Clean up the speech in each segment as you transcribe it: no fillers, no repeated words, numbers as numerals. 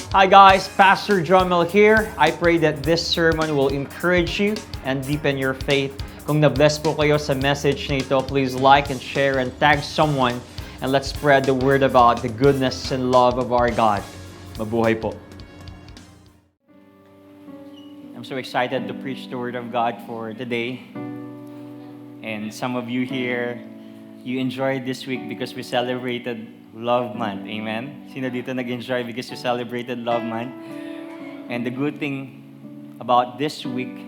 Hi guys, Pastor John Mel here. I pray that this sermon will encourage you and deepen your faith. Kung na-bless po kayo sa message na ito, please like and share and tag someone and let's spread the word about the goodness and love of our God. Mabuhay po. I'm so excited to preach the word of God for today. And some of you here, you enjoyed this week because we celebrated Love Month. Amen? Sino dito nag-enjoy because we celebrated Love Month? And the good thing about this week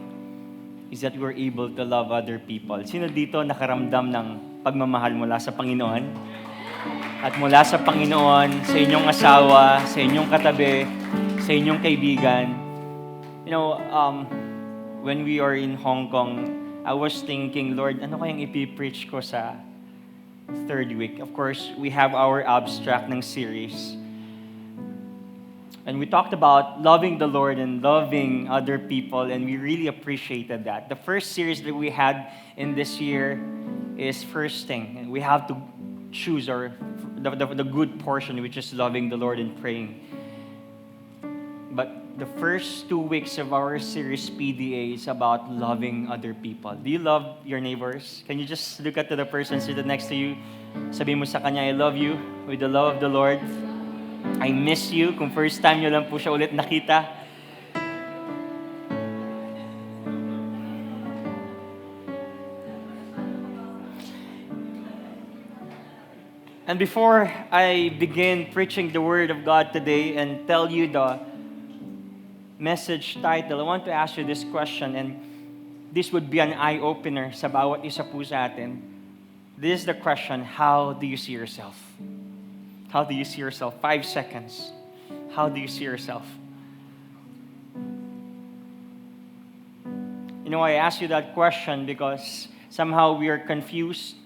is that we're able to love other people. Sino dito nakaramdam ng pagmamahal mula sa Panginoon? At mula sa Panginoon, sa inyong asawa, sa inyong katabi, sa inyong kaibigan. You know, when we are in Hong Kong, I was thinking, Lord, ano kayang ipipreach ko sa third week? Of course, we have our abstract ng series. And we talked about loving the Lord and loving other people, and we really appreciated that. The first series that we had in this year is first thing. And we have to choose the good portion, which is loving the Lord and praying. But the first 2 weeks of our series, PDA, is about loving other people. Do you love your neighbors? Can you just look at the person seated next to you? Sabihin mo sa kanya, I love you with the love of the Lord. I miss you. Kung first time nyo lang po siya ulit nakita. And before I begin preaching the Word of God today and tell you the message title, I want to ask you this question, and this would be an eye-opener sa bawat isa po sa atin. This is the question, how do you see yourself? How do you see yourself? 5 seconds. How do you see yourself? You know, I ask you that question because somehow we are confused.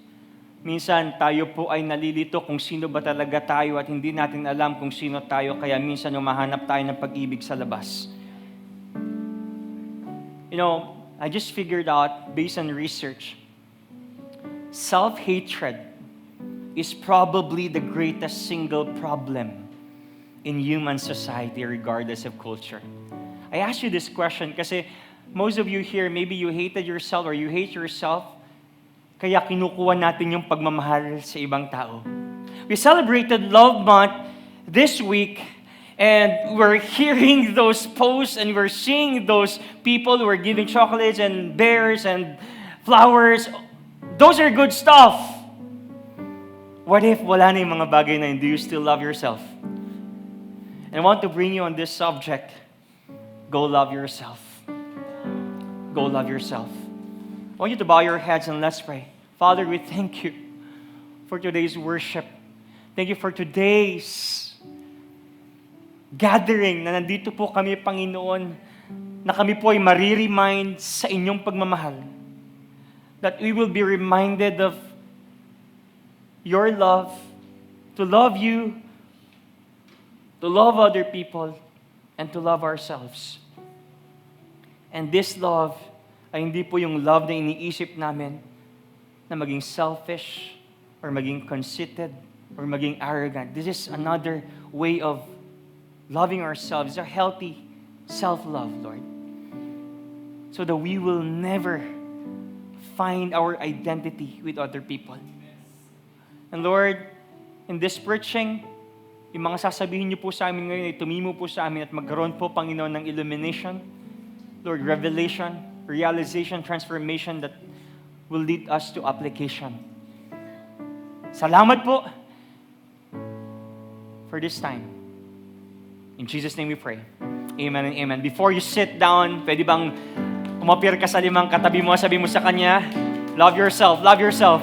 Minsan tayo po ay nalilito kung sino ba talaga tayo at hindi natin alam kung sino tayo, kaya minsan humahanap tayo ng pag-ibig sa labas. You know, I just figured out, based on research, self-hatred is probably the greatest single problem in human society regardless of culture. I ask you this question kasi most of you here, maybe you hated yourself or you hate yourself, kaya kinukuha natin yung pagmamahal sa ibang tao. We celebrated Love Month this week, and we're hearing those posts and we're seeing those people who are giving chocolates and bears and flowers. Those are good stuff. What if wala na yung mga bagay na yun? Do you still love yourself? And I want to bring you on this subject. Go love yourself. Go love yourself. I want you to bow your heads and let's pray. Father, we thank you for today's worship. Thank you for today's gathering na nandito po kami, Panginoon, na kami po ay mariremind sa inyong pagmamahal. That we will be reminded of your love, to love you, to love other people, and to love ourselves. And this love ay hindi po yung love na iniisip namin na maging selfish or maging conceited or maging arrogant. This is another way of loving ourselves, a healthy self-love, Lord. So that we will never find our identity with other people. And Lord, in this preaching, yung mga sasabihin niyo po sa amin ngayon ay tumimo po sa amin at magkaroon po, Panginoon, ng illumination, Lord, revelation, realization, transformation that will lead us to application. Salamat po for this time. In Jesus' name we pray. Amen and amen. Before you sit down, pwede bang umapir ka sa limang katabi mo, sabi mo sa kanya, love yourself, love yourself.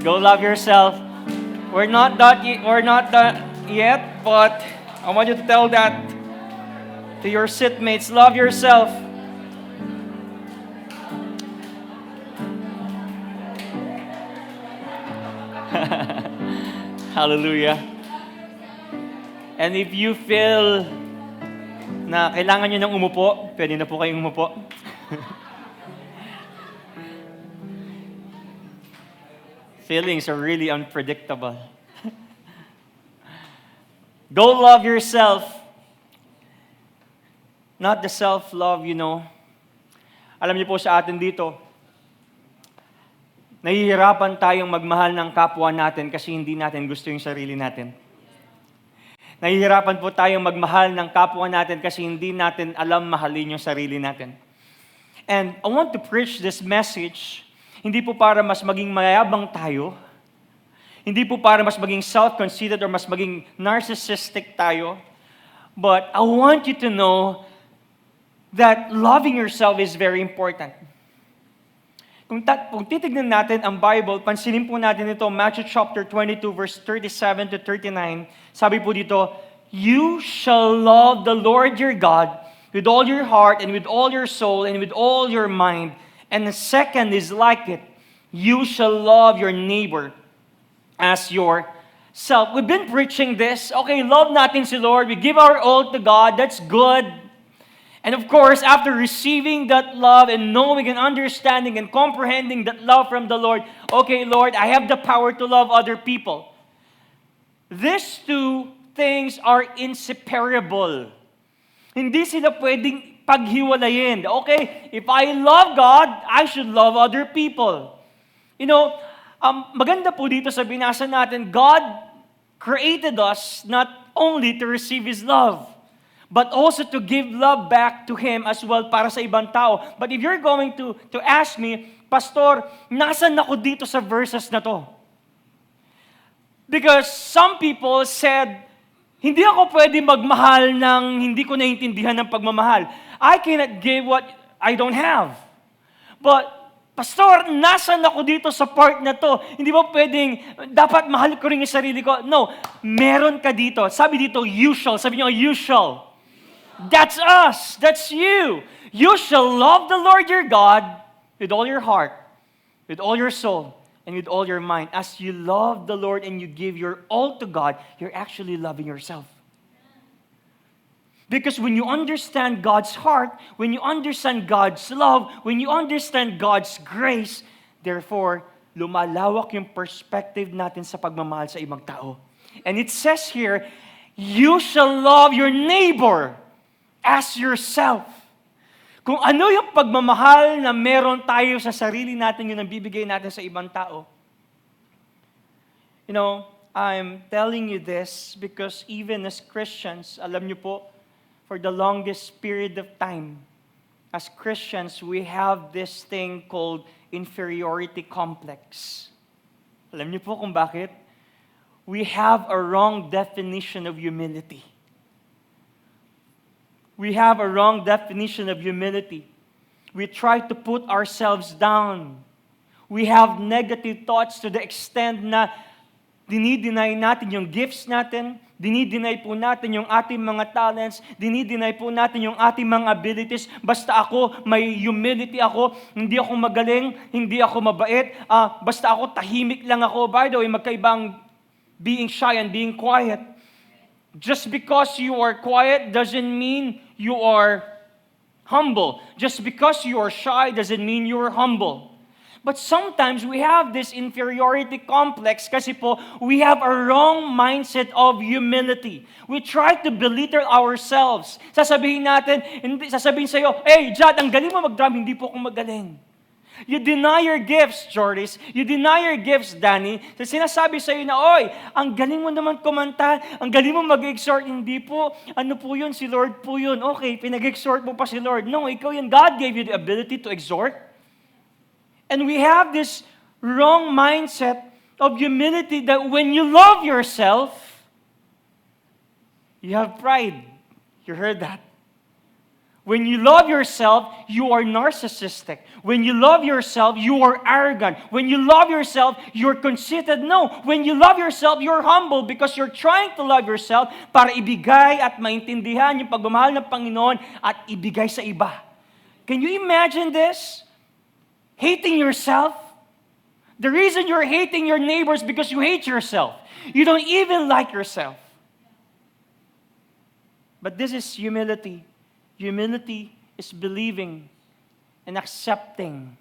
Go love yourself. We're not that yet, but I want you to tell that to your sitmates, love yourself. Hallelujah. And if you feel na kailangan nyo nang umupo, pwede na po kayong umupo. Feelings are really unpredictable. Go love yourself. Not the self-love, Alam niyo po sa atin dito, nahihirapan tayong magmahal ng kapwa natin kasi hindi natin gusto yung sarili natin. Nahihirapan po tayong magmahal ng kapwa natin kasi hindi natin alam mahalin yung sarili natin. And I want to preach this message, hindi po para mas maging mayabang tayo, hindi po para mas maging self-conceited or mas maging narcissistic tayo, but I want you to know that loving yourself is very important. Kung titignan natin ang Bible, pansinin po natin ito, Matthew chapter 22, verse 37 to 39, sabi po dito, "You shall love the Lord your God with all your heart and with all your soul and with all your mind. And the second is like it, you shall love your neighbor as yourself." We've been preaching this. Okay, love natin si Lord. We give our all to God. That's good. And of course, after receiving that love and knowing and understanding and comprehending that love from the Lord, okay, Lord, I have the power to love other people. These two things are inseparable. Hindi sila pwedeng paghiwalayin. Okay, if I love God, I should love other people. Maganda po dito sa binasa natin, God created us not only to receive His love, but also to give love back to Him as well para sa ibang tao. But if you're going to ask me, Pastor, nasan ako dito sa verses na to? Because some people said, hindi ako pwede magmahal ng hindi ko naiintindihan ng pagmamahal. I cannot give what I don't have. But, Pastor, nasan ako dito sa part na to? Hindi ba pwedeng, dapat mahal ko rin yung sarili ko? No, meron ka dito. Sabi dito, you shall. Sabi niyo, you shall. That's us. That's you. You shall love the Lord your God with all your heart, with all your soul, and with all your mind. As you love the Lord and you give your all to God, you're actually loving yourself. Because when you understand God's heart, when you understand God's love, when you understand God's grace, therefore, lumalawak yung perspective natin sa pagmamahal sa ibang tao. And it says here, you shall love your neighbor as yourself. Kung ano yung pagmamahal na meron tayo sa sarili natin, yun ang bibigay natin sa ibang tao. I'm telling you this because even as Christians, alam niyo po, for the longest period of time, as Christians, we have this thing called inferiority complex. Alam niyo po kung bakit? We have a wrong definition of humility. We have a wrong definition of humility. We try to put ourselves down. We have negative thoughts to the extent na dinideny natin yung gifts natin, dinideny po natin yung ating mga talents, dinideny po natin yung ating mga abilities. Basta ako, may humility ako, hindi ako magaling, hindi ako mabait, basta ako tahimik lang ako. By the way, magkaibang being shy and being quiet. Just because you are quiet doesn't mean you are humble. Just because you are shy doesn't mean you are humble. But sometimes we have this inferiority complex kasi po we have a wrong mindset of humility. We try to belittle ourselves. Sasabihin sa'yo, hey, Jad, ang galing mo mag-drum, hindi po ako magaling. You deny your gifts, Jordis. You deny your gifts, Danny. Sinasabi sa'yo na, oy, ang galing mo naman kumanta, ang galing mo mag-exhort. Hindi po, ano po yun, si Lord po yun. Okay, pinag-exhort mo pa si Lord. No, ikaw yun. God gave you the ability to exhort. And we have this wrong mindset of humility that when you love yourself, you have pride. You heard that. When you love yourself, you are narcissistic. When you love yourself, you are arrogant. When you love yourself, you're conceited. No, when you love yourself, you're humble because you're trying to love yourself para ibigay at maintindihan yung pagmamahal ng Panginoon at ibigay sa iba. Can you imagine this? Hating yourself? The reason you're hating your neighbors is because you hate yourself. You don't even like yourself. But this is humility. Humility is believing and accepting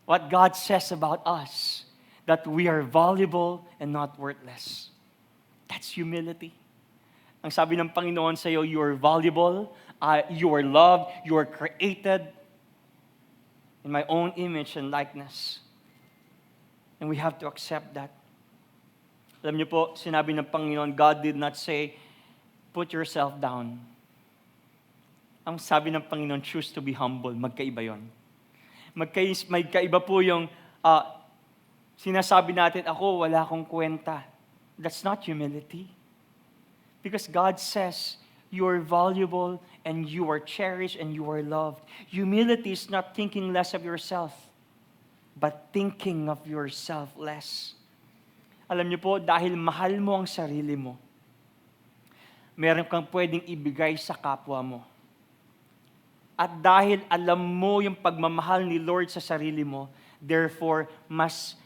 what God says about us, that we are valuable and not worthless. That's humility. Ang sabi ng Panginoon sa iyo, you are valuable, you are loved, you are created in my own image and likeness. And we have to accept that. Alam niyo po, sinabi ng Panginoon, God did not say, put yourself down. Ang sabi ng Panginoon, choose to be humble. Magkaiba yon. Magkaiba po yung sinasabi natin, ako, wala akong kwenta. That's not humility. Because God says, you are valuable and you are cherished and you are loved. Humility is not thinking less of yourself, but thinking of yourself less. Alam niyo po, dahil mahal mo ang sarili mo, meron kang pwedeng ibigay sa kapwa mo. At dahil alam mo yung pagmamahal ni Lord sa sarili mo, therefore, mas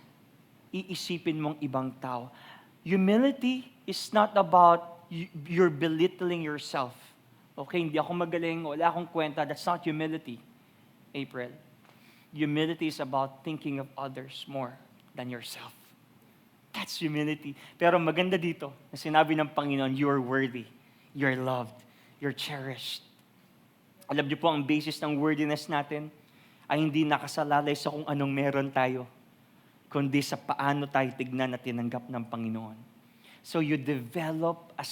iisipin mong ibang tao. Humility is not about you're belittling yourself. Okay, hindi ako magaling, wala akong kwenta. That's not humility, April. Humility is about thinking of others more than yourself. That's humility. Pero maganda dito, na sinabi ng Panginoon, you're worthy, you're loved, you're cherished. Alam niyo po, ang basis ng worthiness natin ay hindi nakasalalay sa kung anong meron tayo, kundi sa paano tayo tignan at tinanggap ng Panginoon. So you develop a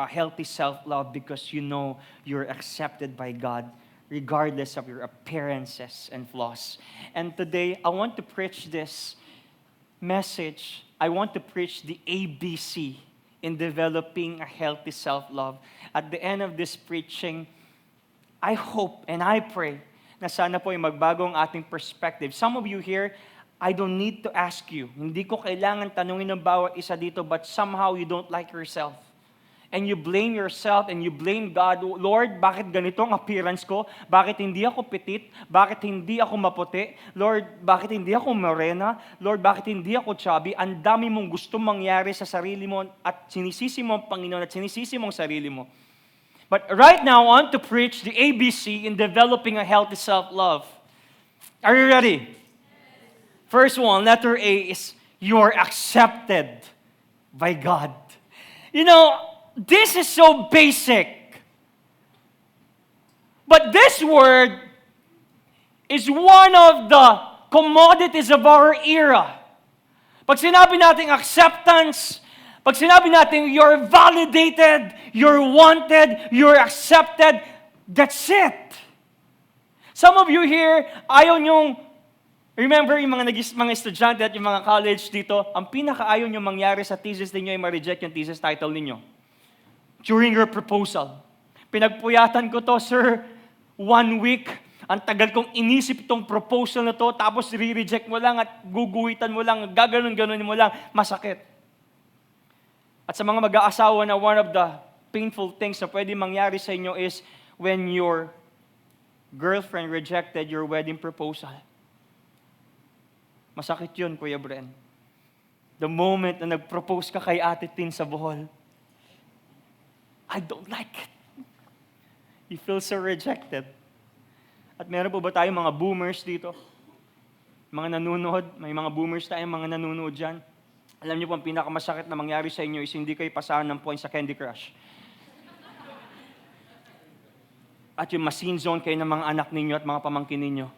healthy self-love because you know you're accepted by God regardless of your appearances and flaws. And today, I want to preach this message. I want to preach the ABC in developing a healthy self-love. At the end of this preaching, I hope and I pray na sana po ay magbago ang ating perspective. Some of you here, I don't need to ask you. Hindi ko kailangan tanungin ng bawat isa dito, but somehow you don't like yourself. And you blame yourself and you blame God. Lord, bakit ganito ang appearance ko? Bakit hindi ako petit? Bakit hindi ako maputi? Lord, bakit hindi ako morena? Lord, bakit hindi ako chubby? Ang dami mong gusto mangyari sa sarili mo at sinisisi mo ang Panginoon at sinisisi mo ang sarili mo. But right now, I want to preach the ABC in developing a healthy self-love. Are you ready? First one, letter A, is you're accepted by God. You know, this is so basic. But this word is one of the commodities of our era. Pag sinabi natin acceptance, pag sinabi natin you're validated, you're wanted, you're accepted, that's it. Some of you here, ayaw nyong, remember yung mga estudyante at yung mga college dito, ang pinakaayaw nyo mangyari sa thesis ninyo ay ma-reject yung thesis title ninyo. During your proposal. Pinagpuyatan ko to, sir, 1 week. Ang tagal kong inisip itong proposal na to, tapos re-reject mo lang at guguhitan mo lang, gaganon-ganon mo lang, masakit. At sa mga mag-aasawa na one of the painful things na pwede mangyari sa inyo is when your girlfriend rejected your wedding proposal. Masakit yun, Kuya Bren. The moment na nag-propose ka kay Ate Tin sa Bohol, I don't like it. You feel so rejected. At meron po ba tayong mga boomers dito? Mga nanonood, may mga boomers tayong mga nanonood dyan. Alam niyo po, ang pinakamasakit na mangyari sa inyo is hindi kayo pasahan ng points sa Candy Crush. At yung ma-scene zone kayo ng mga anak ninyo at mga pamangkin ninyo.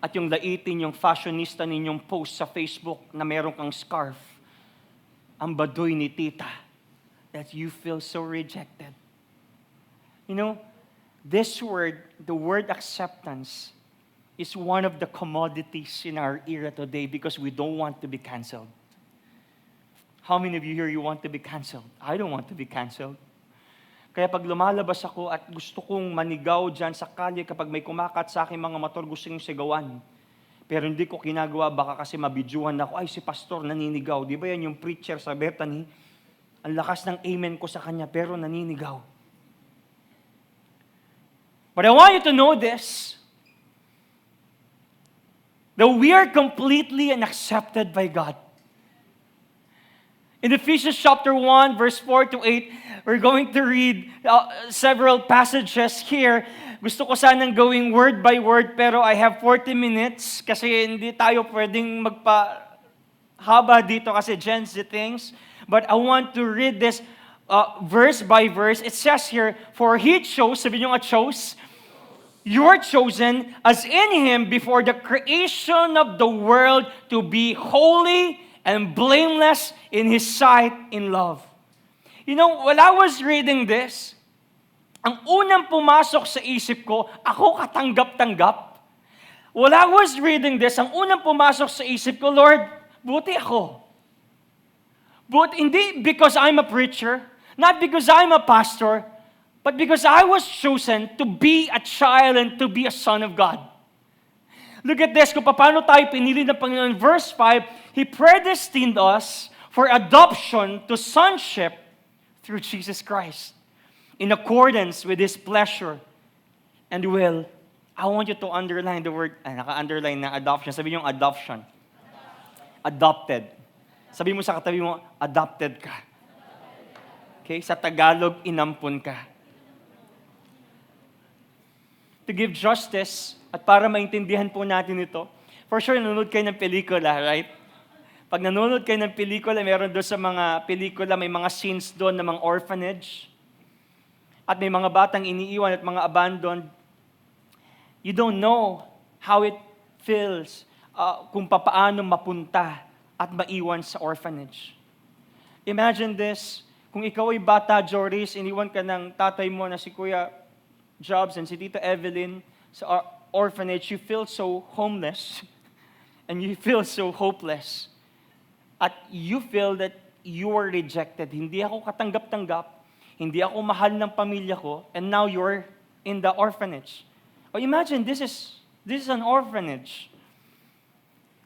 At yung laitin yung fashionista ninyong post sa Facebook na meron kang scarf. Ang baduy ni tita. That you feel so rejected. You know, this word, the word acceptance, is one of the commodities in our era today because we don't want to be canceled. How many of you here, you want to be canceled? I don't want to be canceled. Kaya pag lumalabas ako at gusto kong manigaw dyan sa kalye kapag may kumakat sa akin mga motor, gusto kong sigawan. Pero hindi ko ginagawa, baka kasi mabidyuhan ako, ay si pastor naninigaw. Di ba yan yung preacher sa Bethany? Ang lakas ng amen ko sa kanya, pero naninigaw. But I want you to know this, that we are completely and accepted by God. In Ephesians chapter 1, verse 4 to 8, we're going to read several passages here. Gusto ko sanang gawing word by word, pero I have 40 minutes kasi hindi tayo pwedeng magpahaba dito kasi Gen Z things. But I want to read this verse by verse. It says here, for He chose, sabi nyo nga chose, you are chosen as in Him before the creation of the world to be holy and blameless in His sight in love. You know, while I was reading this, ang unang pumasok sa isip ko, ako katanggap-tanggap. While I was reading this, ang unang pumasok sa isip ko, Lord, buti ako. But hindi because I'm a preacher, not because I'm a pastor, but because I was chosen to be a child and to be a son of God. Look at this, kung paano tayo pinili ng Panginoon. Verse 5, He predestined us for adoption to sonship through Jesus Christ, in accordance with His pleasure and will. I want you to underline the word, naka-underline na adoption. Sabi niyo adoption. Adopted. Sabi mo sa katabi mo, adopted ka. Okay? Sa Tagalog, inampun ka. To give justice, at para maintindihan po natin ito, for sure, nanonood kayo ng pelikula, right? Pag nanonood kayo ng pelikula, meron doon sa mga pelikula, may mga scenes doon ng mga orphanage, at may mga batang iniiwan at mga abandoned. You don't know how it feels kung papaano mapunta at maiwan sa orphanage. Imagine this, kung ikaw ay bata, Joris, iniwan ka ng tatay mo na si Kuya Jobs and si Tita Evelyn sa orphanage, you feel so homeless and you feel so hopeless. At you feel that you were rejected. Hindi ako katanggap-tanggap, hindi ako mahal ng pamilya ko, and now you're in the orphanage. Oh, imagine, this is an orphanage.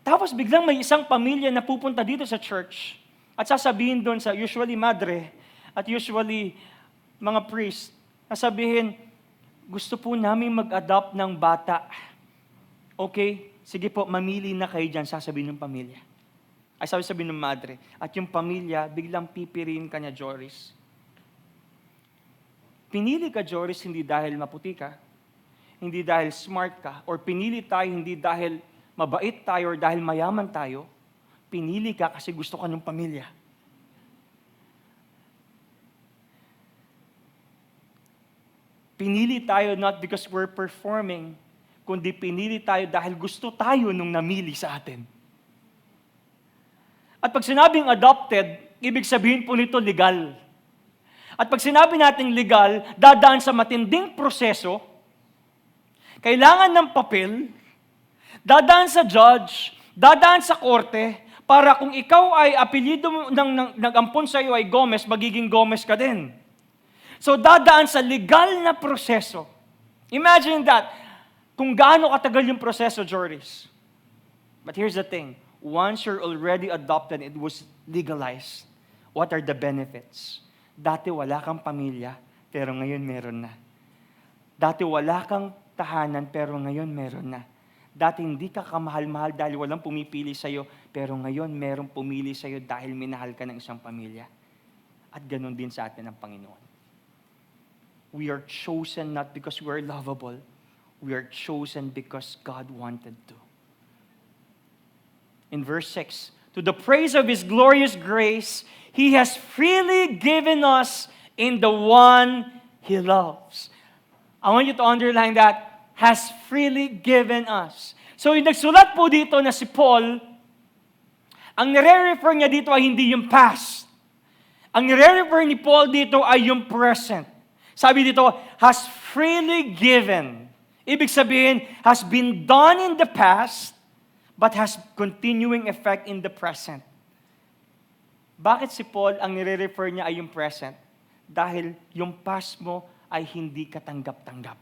Tapos biglang may isang pamilya na pupunta dito sa church at sasabihin doon sa usually madre at usually mga priest, sasabihin, gusto po namin mag-adopt ng bata. Okay, sige po, mamili na kayo dyan, sasabihin ng pamilya. Ay sabi ng madre. At yung pamilya, biglang pipiriin ka niya, Joris. Pinili ka, Joris, hindi dahil maputi ka, hindi dahil smart ka, or pinili tayo hindi dahil mabait tayo or dahil mayaman tayo. Pinili ka kasi gusto ka ng pamilya. Pinili tayo not because we're performing, kundi pinili tayo dahil gusto tayo nung namili sa atin. At pag sinabing adopted, ibig sabihin po nito legal. At pag sinabi nating legal, dadaan sa matinding proseso, kailangan ng papel, dadaan sa judge, dadaan sa korte, para kung ikaw ay apelyido ng nag-ampon sa iyo ay Gomez, magiging Gomez ka din. So dadaan sa legal na proseso. Imagine that. Kung gaano katagal yung proseso, Joris. But here's the thing. Once you're already adopted, it was legalized. What are the benefits? Dati wala kang pamilya, pero ngayon meron na. Dati wala kang tahanan, pero ngayon meron na. Dati hindi ka kamahal-mahal dahil walang pumipili sa'yo, pero ngayon merong pumili sa'yo dahil minahal ka ng isang pamilya. At ganun din sa atin ang Panginoon. We are chosen not because we are lovable. We are chosen because God wanted to. In verse 6, to the praise of His glorious grace, He has freely given us in the one He loves. I want you to underline that, has freely given us. So yung nagsulat po dito na si Paul, ang nire-refer niya dito ay hindi yung past. Ang nire-refer ni Paul dito ay yung present. Sabi dito, has freely given. Ibig sabihin, has been done in the past, but has continuing effect in the present. Bakit si Paul ang nire-refer niya ay yung present? Dahil yung past mo ay hindi katanggap-tanggap.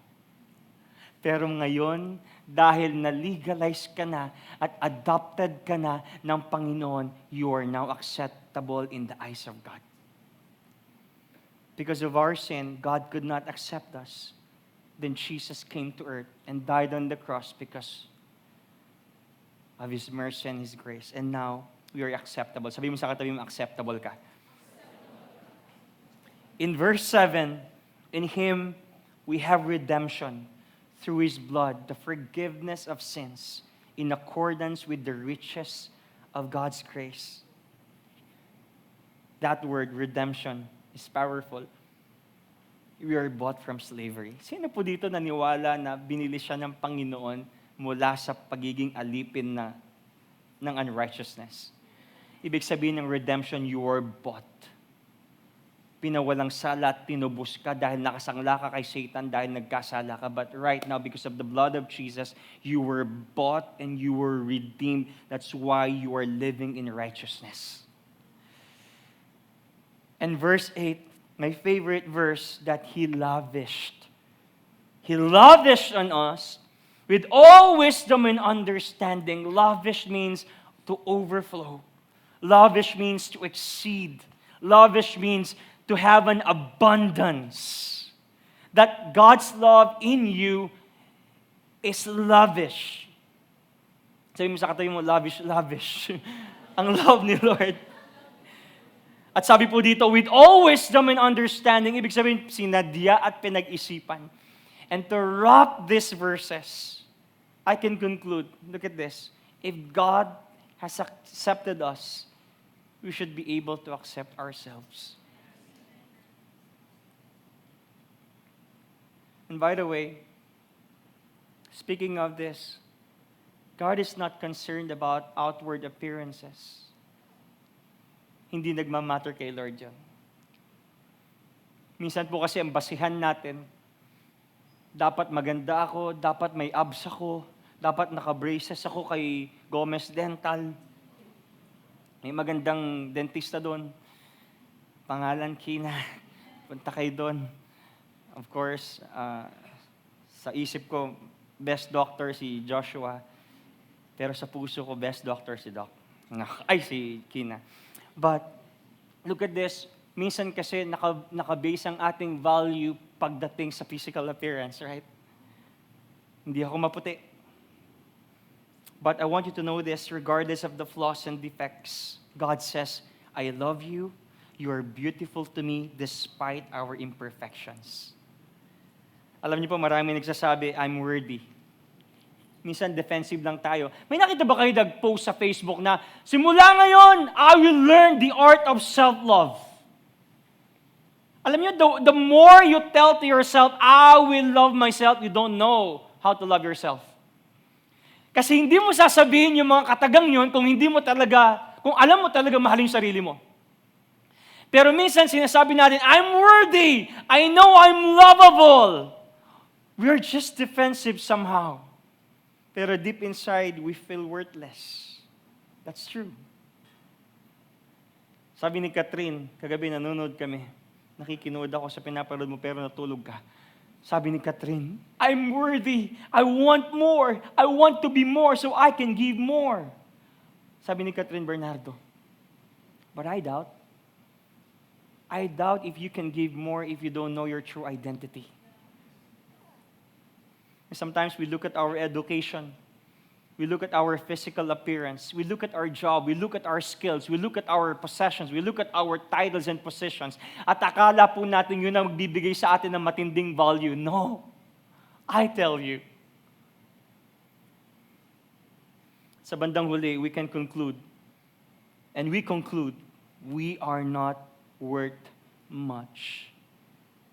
Pero ngayon, dahil na-legalize ka na at adopted ka na ng Panginoon, you are now acceptable in the eyes of God. Because of our sin, God could not accept us. Then Jesus came to earth and died on the cross because of His mercy and His grace. And now, we are acceptable. Sabi mo sa katabi mo, acceptable ka. In verse 7, in Him, we have redemption through His blood, the forgiveness of sins, in accordance with the riches of God's grace. that word, redemption, is powerful. We are bought from slavery. Sino po dito naniwala na binili siya ng Panginoon mula sa pagiging alipin ng unrighteousness? Ibig sabihin ng redemption, you are bought. Pinawalang sala at tinubos ka dahil nakasangla ka kay Satan, dahil nagkasala ka. But right now, because of the blood of Jesus, you were bought and you were redeemed. That's why you are living in righteousness. And verse 8, my favorite verse, that He lavished. He lavished on us with all wisdom and understanding. Lavish means to overflow. Lavish means to exceed. Lavish means to have an abundance. That God's love in you is lavish. Sabi mo sa katabi mo, lavish, lavish. Ang love ni Lord. At sabi po dito, with all wisdom and understanding, ibig sabihin, sinadya at pinag-isipan. And to wrap these verses, I can conclude, look at this, if God has accepted us, we should be able to accept ourselves. And by the way, speaking of this, God is not concerned about outward appearances. Hindi nagmamatter kay Lord yan. Minsan po kasi ang basihan natin, dapat maganda ako, dapat may abs ako, dapat naka-braces ako kay Gomez Dental. May magandang dentista doon. Pangalan Kina. Punta kayo doon. Of course, sa isip ko, best doctor si Joshua. Pero sa puso ko, best doctor si si Kina. But, look at this. Minsan kasi nakabase ang ating value pagdating sa physical appearance, right? Hindi ako maputi. But I want you to know this, regardless of the flaws and defects, God says, I love you. You are beautiful to me despite our imperfections. Alam niyo po, marami nagsasabi, I'm worthy. Minsan defensive lang tayo. May nakita ba kayo nag-post sa Facebook na, simula ngayon, I will learn the art of self-love. Alam niyo, the more you tell to yourself, I will love myself, you don't know how to love yourself. Kasi hindi mo sasabihin yung mga katagang yun kung alam mo talaga mahalin yung sarili mo. Pero minsan sinasabi natin, I'm worthy. I know I'm lovable. We're just defensive somehow. Pero deep inside, we feel worthless. That's true. Sabi ni Catherine, kagabi nanonood kami, nakikinood ako sa pinapanood mo pero natulog ka. Sabi ni Catherine, I'm worthy. I want more. I want to be more so I can give more. Sabi ni Catherine Bernardo, but I doubt. I doubt if you can give more if you don't know your true identity. Sometimes we look at our education. We look at our physical appearance. We look at our job. We look at our skills. We look at our possessions. We look at our titles and positions. At akala po natin yun ang magbibigay sa atin ng matinding value. No. I tell you. Sa bandang huli, we can conclude. And we conclude, we are not worth much.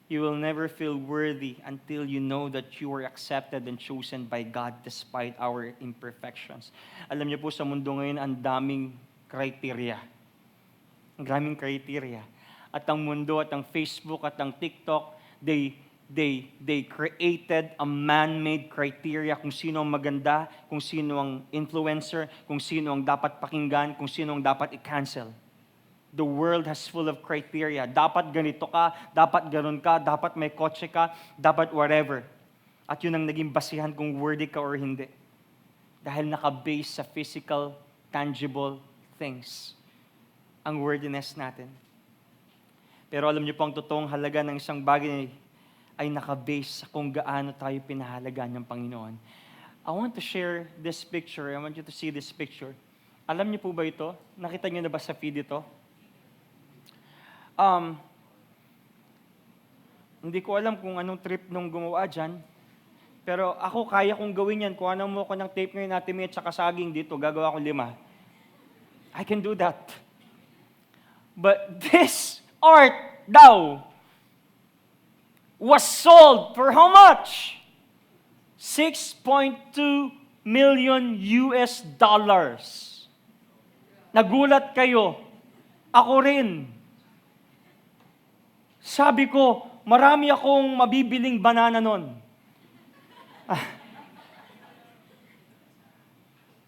You will never feel worthy until you know that you are accepted and chosen by God despite our imperfections. Alam niyo po, sa mundo ngayon, ang daming criteria. Ang daming criteria. At ang mundo at ang Facebook at ang TikTok, they created a man-made criteria kung sino ang maganda, kung sino ang influencer, kung sino ang dapat pakinggan, kung sino ang dapat i-cancel. The world has full of criteria. Dapat ganito ka, dapat ganun ka, dapat may kotse ka, dapat whatever. At yun ang naging basihan kung worthy ka or hindi. Dahil naka-base sa physical, tangible things ang worthiness natin. Pero alam niyo po, ang totoong halaga ng isang bagay ay naka-base sa kung gaano tayo pinahalagaan ng Panginoon. I want to share this picture. I want you to see this picture. Alam niyo po ba ito? Nakita niyo na ba sa feed ito? Hindi ko alam kung anong trip nung gumawa dyan. Pero ako, kaya kong gawin yan. Kung anong mo ko ng tape ngayon natin at saka saging dito, gagawa ko 5. I can do that. But this art daw was sold for how much? 6.2 million US dollars. Nagulat kayo. Ako rin. Sabi ko, marami akong mabibiling banana nun.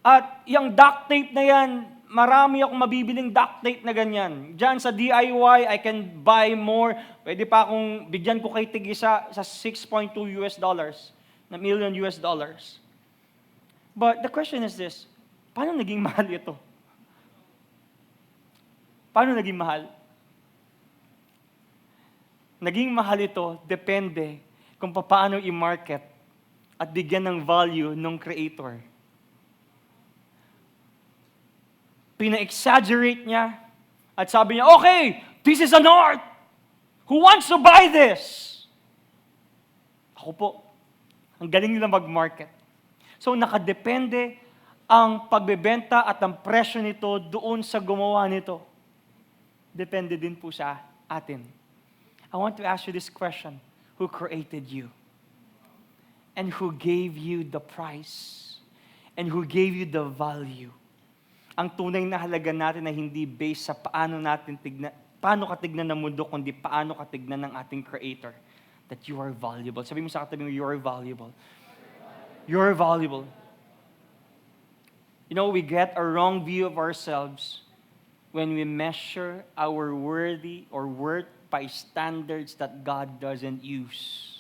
At yung duct tape na yan, marami akong mabibiling duct tape na ganyan. Diyan sa DIY, I can buy more. Pwede pa akong bigyan ko kay tig-isa sa 6.2 US dollars, na million US dollars. But the question is this, paano naging mahal ito? Paano naging mahal? Naging mahal ito, depende kung paano i-market at bigyan ng value ng creator. Pina-exaggerate niya at sabi niya, okay, this is an art. Who wants to buy this? Ako po. Ang galing nila mag-market. So nakadepende ang pagbebenta at ang presyo nito doon sa gumawa nito. Depende din po sa atin. I want to ask you this question. Who created you? And who gave you the price? And who gave you the value? Ang tunay na halaga natin na hindi based sa paano ka tignan ng mundo, kundi paano ka tignan ng ating Creator. That you are valuable. Sabi mo sa katabi mo, you are valuable. You are valuable. You know, we get a wrong view of ourselves when we measure our worthy or worth by standards that God doesn't use.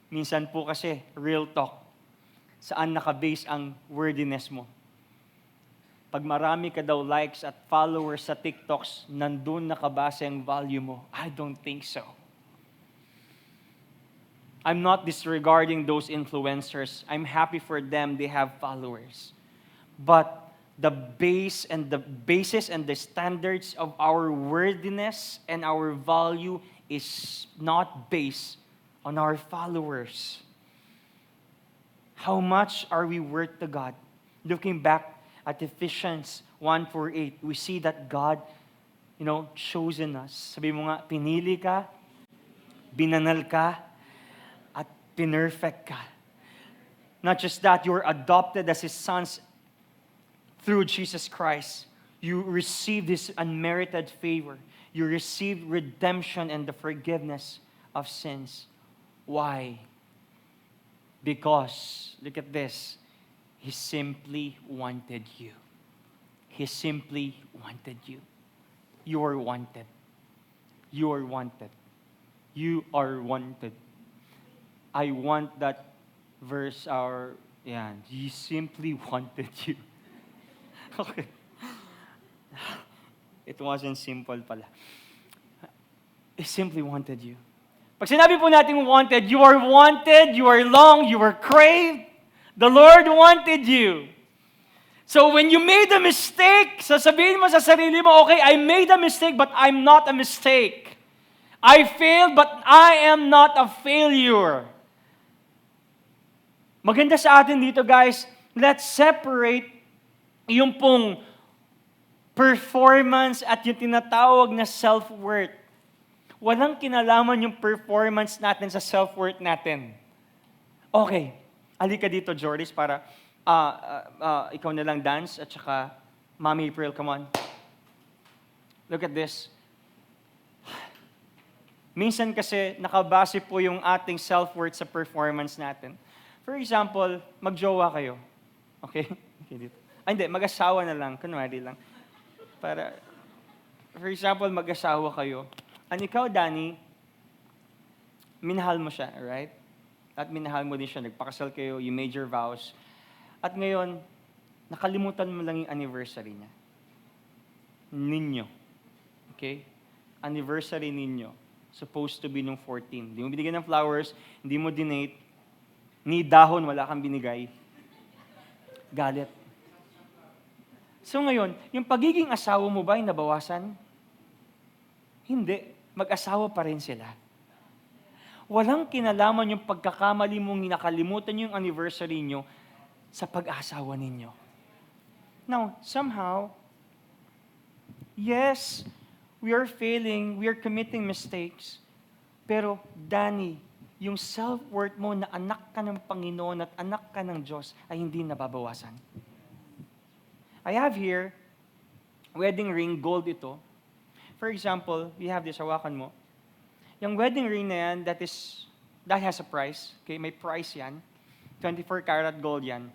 Minsan po kasi, real talk, saan nakabase ang worthiness mo? Pag marami ka daw likes at followers sa TikToks, nandun nakabase ang value mo. I don't think so. I'm not disregarding those influencers. I'm happy for them, they have followers. But the basis and the standards of our worthiness and our value is not based on our followers. How much are we worth to God? Looking back at Ephesians 1:4-8, we see that God, chosen us. Sabi mo nga, pinili ka, binanal ka, at pinerfect ka. Not just that, you were adopted as His sons through Jesus Christ. You received His unmerited favor. You received redemption and the forgiveness of sins. Why? Because, look at this, He simply wanted you. He simply wanted you. You are wanted. You are wanted. You are wanted. I want that verse, He simply wanted you. Okay. It wasn't simple pala. He simply wanted you. Pag sinabi po natin wanted, you are long, you are craved. The Lord wanted you. So when you made a mistake, sasabihin mo sa sarili mo, okay, I made a mistake, but I'm not a mistake. I failed, but I am not a failure. Maganda sa atin dito, guys, let's separate yung pong performance at yung tinatawag na self-worth. Walang kinalaman yung performance natin sa self-worth natin. Okay, halika dito, Jordis, para ikaw na lang dance, at saka Mommy April, come on. Look at this. Minsan kasi nakabase po yung ating self-worth sa performance natin. For example, magjowa kayo. Okay? Okay, dito. Hindi, mag-asawa na lang. Kunwari lang. For example, mag-asawa kayo. And ikaw, Danny, minahal mo siya, right? At minahal mo din siya. Nagpakasal kayo, you made your vows. At ngayon, nakalimutan mo lang yung anniversary niya. Ninyo. Okay? Anniversary ninyo. Supposed to be nung 14. Hindi mo binigyan ng flowers, hindi mo dinate, ni dahon, wala kang binigay. Galit. So ngayon, yung pagiging asawa mo ba ay nabawasan? Hindi. Mag-asawa pa rin sila. Walang kinalaman yung pagkakamali mong nakalimutan yung anniversary nyo sa pag-asawa ninyo. Now, somehow, Yes, we are failing, we are committing mistakes. Pero, Danny, yung self-worth mo na anak ka ng Panginoon at anak ka ng Diyos ay hindi nababawasan. I have here, wedding ring, gold ito. For example, we have this, hawakan mo. Yung wedding ring na yan, that has a price. Okay, may price yan. 24 karat gold yan.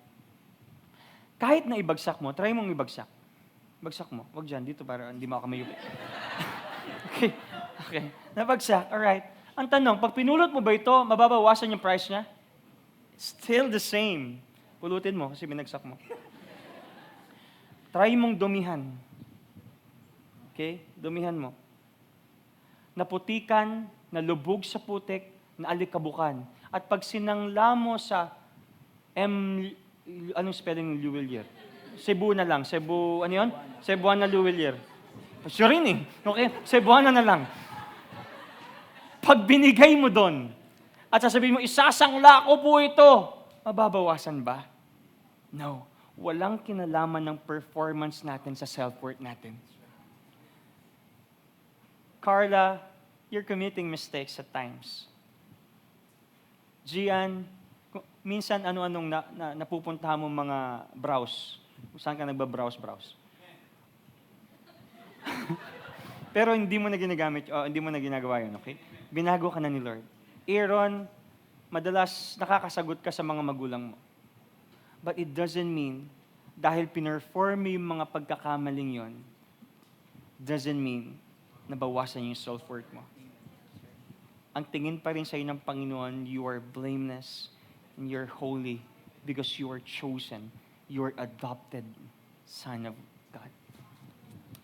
Kahit na ibagsak mo, try mong ibagsak. Bagsak mo. Wag dyan, dito para hindi mo ako mayubi. Okay. Nabagsak. Alright. Ang tanong, pag pinulot mo ba ito, mababawasan yung price niya? Still the same. Pulutin mo kasi binagsak mo. Try mong dumihan. Okay? Dumihan mo. Naputikan, nalubog sa putik, naalikabukan. At pag sinangla mo sa anong spelling ng Luwilier? Cebu na lang. Cebu, ano yun? Cebuana Luwilier. Siya rin eh. Okay? Cebuana na lang. Pag binigay mo doon, at sasabihin mo, isasangla ko po ito, mababawasan ba? No. Walang kinalaman ng performance natin sa self-worth natin. Carla, you're committing mistakes at times. Gian, minsan ano-anong napupuntahan mo mga browse. Saan ka nagba-browse? Pero hindi mo na ginagamit, hindi mo na ginagawa yun, okay? Binago ka na ni Lord. Aaron, madalas nakakasagot ka sa mga magulang mo. But it doesn't mean, dahil pinerform mo yung mga pagkakamaling yon, doesn't mean nabawasan yung self-worth mo. Ang tingin pa rin sa'yo ng Panginoon, you are blameless and you're holy because you are chosen. You are adopted son of God.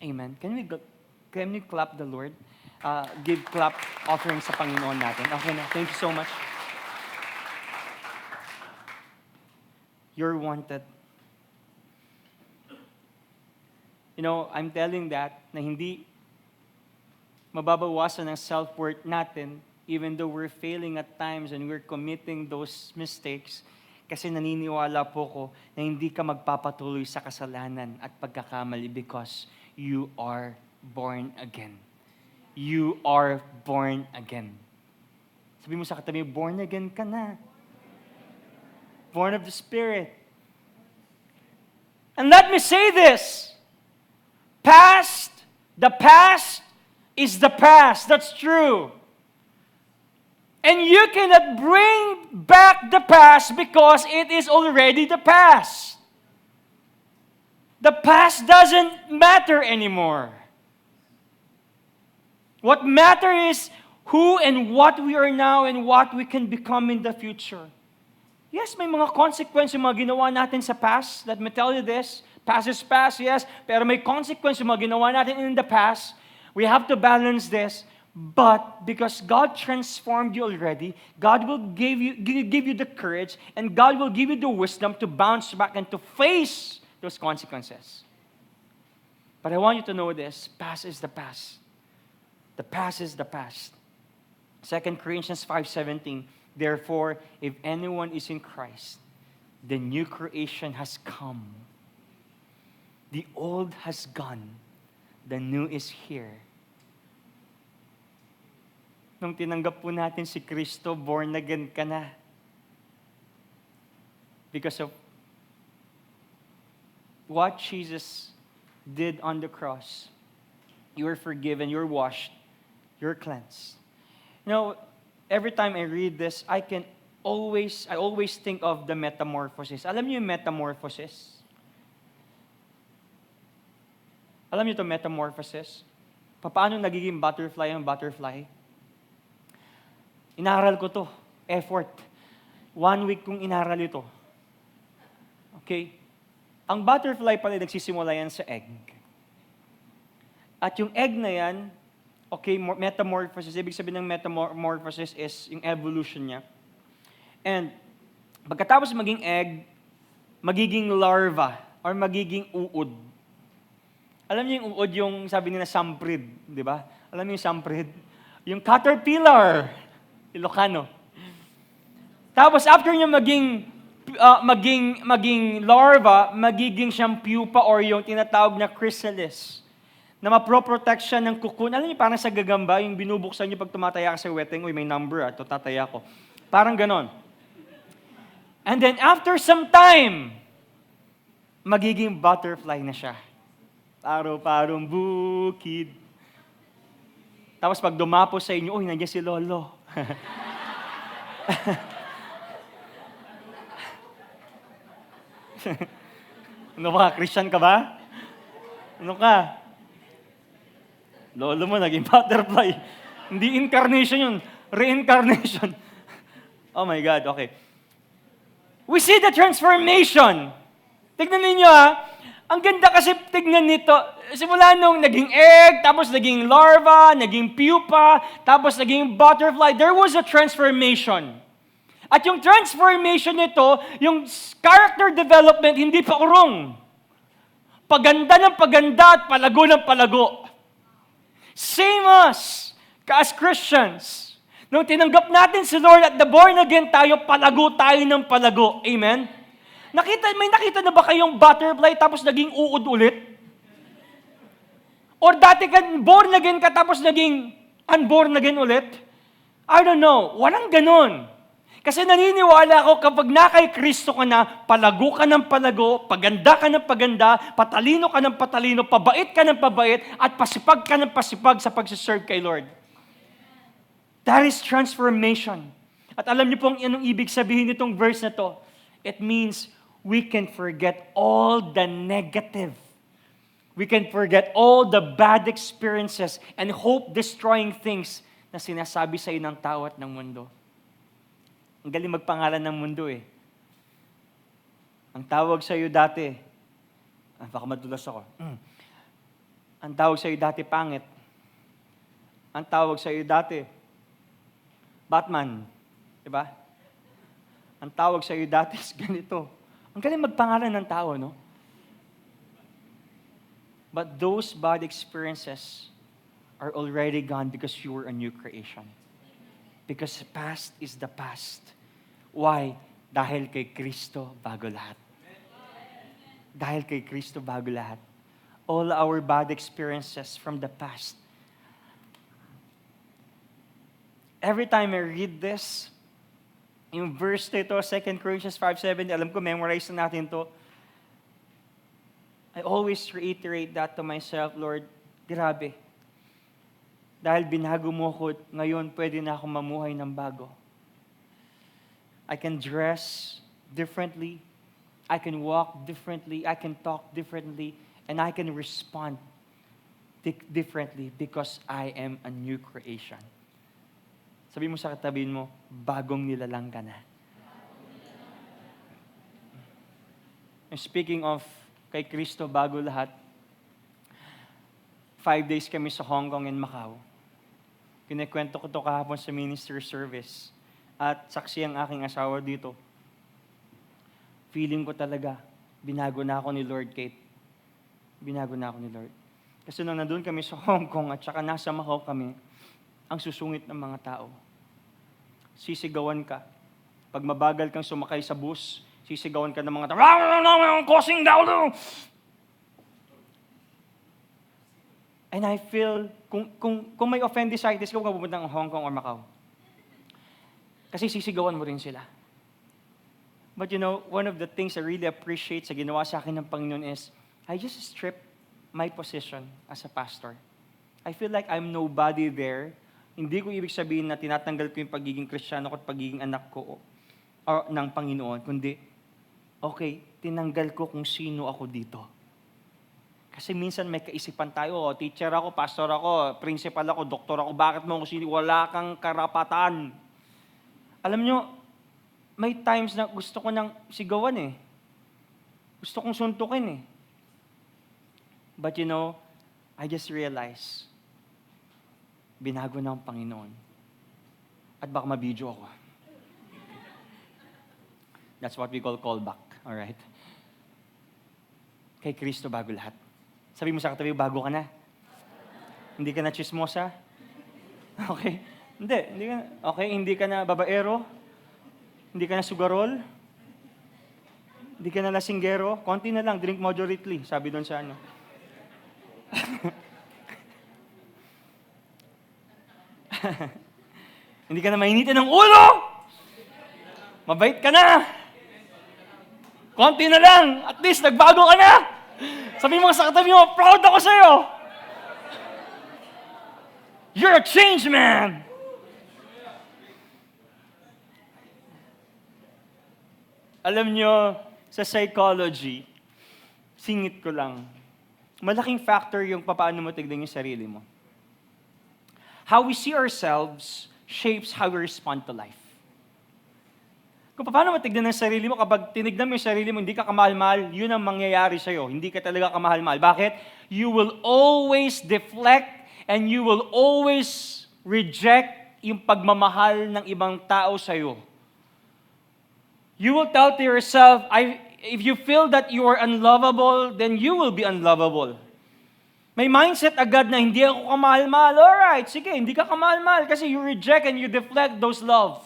Amen. Can we clap the Lord? Give clap offering sa Panginoon natin. Okay na. Thank you so much. You're wanted. You know, I'm telling that na hindi mababawasan ang self-worth natin even though we're failing at times and we're committing those mistakes kasi naniniwala po ko na hindi ka magpapatuloy sa kasalanan at pagkakamali because you are born again. You are born again. Sabi mo sa katabi, born again ka na. Born of the Spirit. And let me say this. The past is the past. That's true. And you cannot bring back the past because it is already the past. The past doesn't matter anymore. What matters is who and what we are now and what we can become in the future. Yes, may mga consequence yung mga ginawa natin sa past. Let me tell you this. Past is past, yes. Pero may consequence yung mga ginawa natin in the past. We have to balance this. But because God transformed you already, God will give you the courage and God will give you the wisdom to bounce back and to face those consequences. But I want you to know this. Past is the past. The past is the past. 2 Corinthians 5:17. Therefore, if anyone is in Christ, the new creation has come. The old has gone. The new is here. Nung tinanggap po natin si Kristo, born again ka na. Because of what Jesus did on the cross. You are forgiven, you're washed, you're cleansed. You know, every time I read this, I always think of the metamorphosis. Alam niyo yung metamorphosis? Alam niyo ito, metamorphosis? Paano nagiging butterfly ang butterfly? Inaral ko to. Effort. 1 week kong inaral ito. Okay? Ang butterfly pala, nagsisimula yan sa egg. At yung egg na yan, okay, metamorphosis. Ibig sabihin ng metamorphosis is yung evolution niya. And pagkatapos maging egg, magiging larva or magiging uod. Alam niyo yung uod, yung sabi nila samprid, di ba? Alam niyo yung samprid? Yung caterpillar. Ilocano. Tapos after niya maging larva, magiging siyang pupa or yung tinatawag na chrysalis. na maproprotect siya ng cocoon. Alam niyo, parang sa gagamba, yung binubuksan niyo pag tumataya ka sa wedding, uy, may number, ito tataya ko. Parang ganon. And then after some time, magiging butterfly na siya. Paro-parong bukid. Tapos pag dumapo sa inyo, uy, nandiyan si Lolo. Ano ba, Christian ka ba? Ano ka? Lolo mo, naging butterfly. Hindi incarnation yun. Reincarnation. Oh my God, okay. We see the transformation. Tignan ninyo Ang ganda kasi tignan nito. Simula nung naging egg, tapos naging larva, naging pupa, tapos naging butterfly, there was a transformation. At yung transformation nito, yung character development, hindi pa urong. Paganda ng paganda at palago ng palago. Same as Christians. Nung tinanggap natin si Lord at the born again tayo, palago tayo ng palago. Amen? May nakita na ba kayong butterfly tapos naging uod ulit? Or dati ka born again ka tapos naging unborn again ulit? I don't know. Walang ganon. Kasi naniniwala ako kapag na kay Kristo ka na, palago ka ng palago, paganda ka ng paganda, patalino ka ng patalino, pabait ka ng pabait, at pasipag ka ng pasipag sa pagsiserve kay Lord. That is transformation. At alam niyo pong anong ibig sabihin nitong verse na to? It means we can forget all the negative. We can forget all the bad experiences and hope-destroying things na sinasabi sa iyo ng tao at ng mundo. Ang galing magpangalan ng mundo eh. Ang tawag sa iyo dati, baka madulas ako. Ang tawag sa iyo dati pangit. Ang tawag sa iyo dati Batman, di ba? Ang tawag sa iyo dati is ganito. Ang galing magpangalan ng tao, no? But those bad experiences are already gone because you were a new creation. Because past is the past. Why? Dahil kay Kristo bago lahat. Dahil kay Kristo bago lahat. All our bad experiences from the past. Every time I read this, yung verse nito, 2 Corinthians 5:7, alam ko, memorize na natin to. I always reiterate that to myself, Lord, grabe. Dahil binago mo ko, ngayon pwede na akong mamuhay ng bago. I can dress differently. I can walk differently. I can talk differently. And I can respond differently because I am a new creation. Sabi mo sa katabi mo, bagong nilalang ka na. And speaking of kay Kristo bago lahat, 5 days kami sa Hong Kong and Macau. Kinikwento ko to kahapon sa ministry service. At saksi ang aking asawa dito. Feeling ko talaga, binago na ako ni Lord, Kate. Binago na ako ni Lord. Kasi nung nandun kami sa Hong Kong at saka nasa Macau kami, ang susungit ng mga tao. Sisigawan ka. Pag mabagal kang sumakay sa bus, sisigawan ka ng mga tao, causing down. And I feel, kung may appendicitis ka, huwag ka pupunta ng Hong Kong or Macau. Kasi sisigawan mo rin sila. But you know, one of the things I really appreciate sa ginawa sa akin ng Panginoon is, I just stripped my position as a pastor. I feel like I'm nobody there. Hindi ko ibig sabihin na tinatanggal ko yung pagiging Kristiyano ko at pagiging anak ko ng Panginoon, kundi, okay, tinanggal ko kung sino ako dito. Kasi minsan may kaisipan tayo, teacher ako, pastor ako, principal ako, doktor ako, bakit mo ako sino? Wala kang karapatan. Alam nyo, may times na gusto ko nang sigawan eh. Gusto kong suntukin eh. But you know, I just realized, binago na ang Panginoon. At baka mabidyo ako. That's what we call callback. Alright? Kay Kristo bago lahat. Sabi mo sa katabi, bago ka na. Hindi ka na chismosa. Okay? Hindi ka na babaero. Hindi ka na sugarol. Hindi ka na lasinggero. Konti na lang, drink moderately. Sabi doon sa ano. Hindi ka na mainitin ng ulo! Mabait ka na! Konti na lang! At least, nagbago ka na! Sabi mo sa katabi mo, proud ako sa'yo! You're a changed man! Alam nyo, sa psychology, singit ko lang, malaking factor yung paano mo tignan yung sarili mo. How we see ourselves shapes how we respond to life. Kung paano mo tignan ang sarili mo, kapag tinignan mo yung sarili mo, hindi ka kamahal-mahal, yun ang mangyayari sa'yo. Hindi ka talaga kamahal-mahal. Bakit? You will always deflect and you will always reject yung pagmamahal ng ibang tao sa'yo. You will tell to yourself, if you feel that you are unlovable, then you will be unlovable. May mindset agad na hindi ako kamahal-mahal. Alright, sige, hindi ka kamahal-mahal kasi you reject and you deflect those love.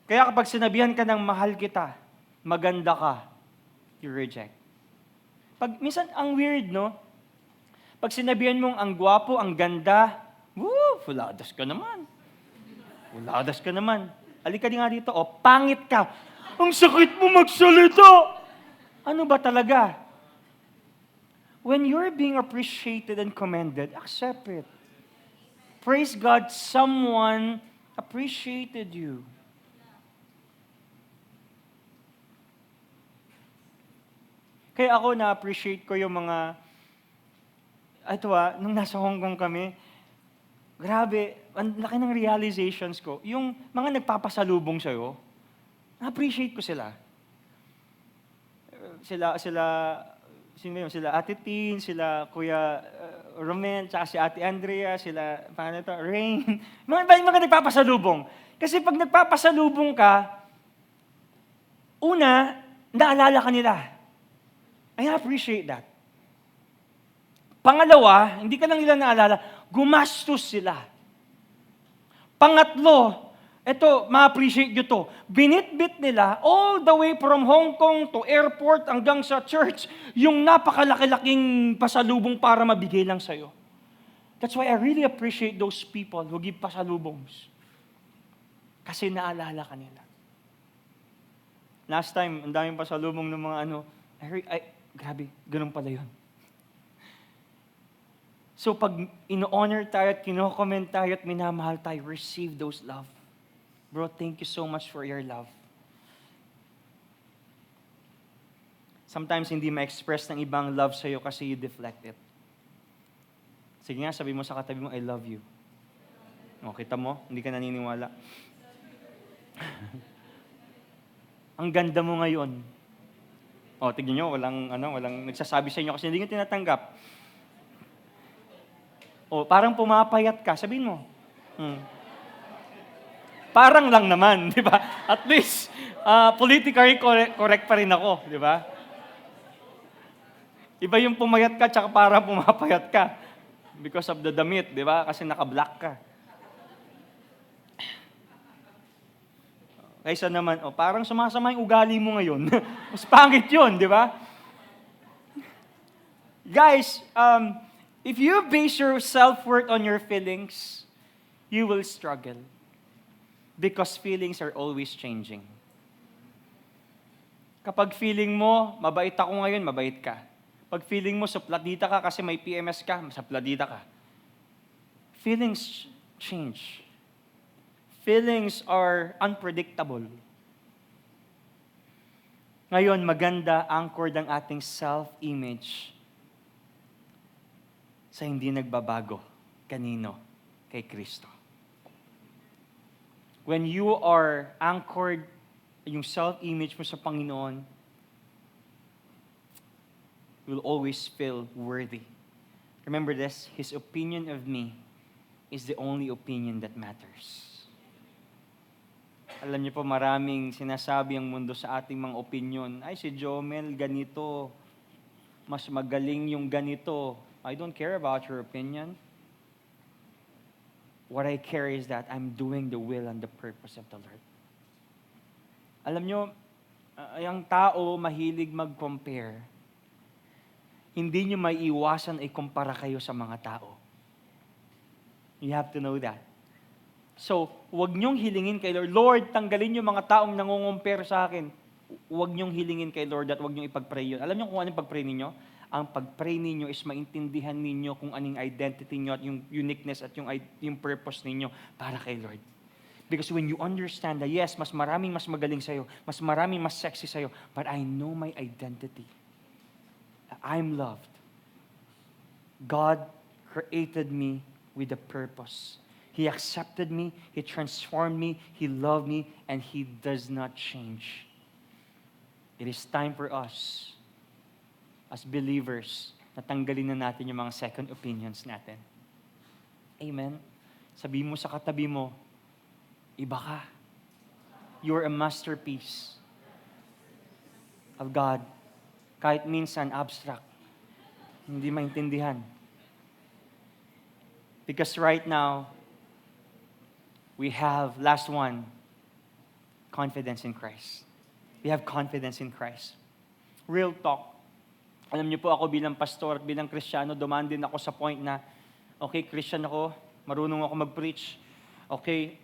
Kaya kapag sinabihan ka ng mahal kita, maganda ka, you reject. Minsan, ang weird, no? Pag sinabihan mong ang gwapo, ang ganda, woo, fuladas ka naman. Fuladas ka naman. Halika nga dito, pangit ka. Ang sakit mo magsalita. Ano ba talaga? When you're being appreciated and commended, accept it. Praise God, someone appreciated you. Kaya ako na-appreciate ko yung mga, nung nasa Hong Kong kami, grabe, ang laki ng realizations ko. Yung mga nagpapasalubong sa'yo, na-appreciate ko sila. Sila Ate Tin, sila Kuya Romel, tsaka si Ate Andrea, sila, Rain. Mga nagpapasalubong. Kasi pag nagpapasalubong ka, una, naalala ka nila. I appreciate that. Pangalawa, hindi ka lang nila naalala, gumastos sila. Pangatlo, ma-appreciate nyo to. Binitbit nila all the way from Hong Kong to airport hanggang sa church, yung napakalaki-laking pasalubong para mabigay lang sa'yo. That's why I really appreciate those people who give pasalubongs. Kasi naalala ka nila. Last time, ang daming pasalubong ng mga grabe, ganun pala yun. So pag ino-honor tayo at kino-comment tayo at minamahal tayo, receive those love. Bro, thank you so much for your love. Sometimes hindi ma-express ng ibang love sa'yo kasi you deflect it. Sige nga, sabi mo sa katabi mo, I love you. O, kita mo, hindi ka naniniwala. Ang ganda mo ngayon. O, tignan nyo, walang nagsasabi sa inyo kasi hindi nyo tinatanggap. O, parang pumapayat ka, sabihin mo. Parang lang naman, di ba? At least, politically correct pa rin ako, di ba? Iba yung pumayat ka, tsaka parang pumapayat ka. Because of the damit, di ba? Kasi naka-black ka. Kaysa naman, parang sumasama yung ugali mo ngayon. Mas pangit yun, di ba? Guys, if you base your self-worth on your feelings, you will struggle. Because feelings are always changing. Kapag feeling mo, mabait ako ngayon, mabait ka. Pag feeling mo, supladita ka kasi may PMS ka, supladita ka. Feelings change. Feelings are unpredictable. Ngayon, maganda anchored ang ating self-image sa hindi nagbabago. Kanino? Kay Kristo. When you are anchored yung self-image mo sa Panginoon, you will always feel worthy. Remember this, His opinion of me is the only opinion that matters. Alam niyo po, maraming sinasabi ang mundo sa ating mga opinion. Ay, si Jomel, ganito. Mas magaling yung ganito. I don't care about your opinion. What I care is that I'm doing the will and the purpose of the Lord. Alam niyo, ang tao mahilig mag-compare. Hindi niyo maiiwasan ay kumpara kayo sa mga tao. You have to know that. So, huwag niyong hilingin kay Lord, Lord, tanggalin yung mga taong nangungumpare sa akin. Huwag niyong hilingin kay Lord at huwag niyong ipag-pray yun. Alam niyo kung anong pag-pray ninyo? Ang pag-pray ninyo is maintindihan ninyo kung anong identity niyo at yung uniqueness at yung purpose ninyo para kay Lord. Because when you understand that, yes, mas maraming mas magaling sa'yo, mas maraming mas sexy sa'yo, but I know my identity. I'm loved. God created me with a purpose. He accepted me, He transformed me, He loved me, and He does not change. It is time for us, as believers, na tanggalin na natin yung mga second opinions natin. Amen? Sabi mo sa katabi mo, iba ka. You're a masterpiece of God. Kahit minsan abstract, hindi maintindihan. Because right now, we have, last one, confidence in Christ. We have confidence in Christ. Real talk. Alam niyo po, ako bilang pastor at bilang Kristiyano, dumaan din ako sa point na, okay, Christian ako, marunong ako mag-preach, okay,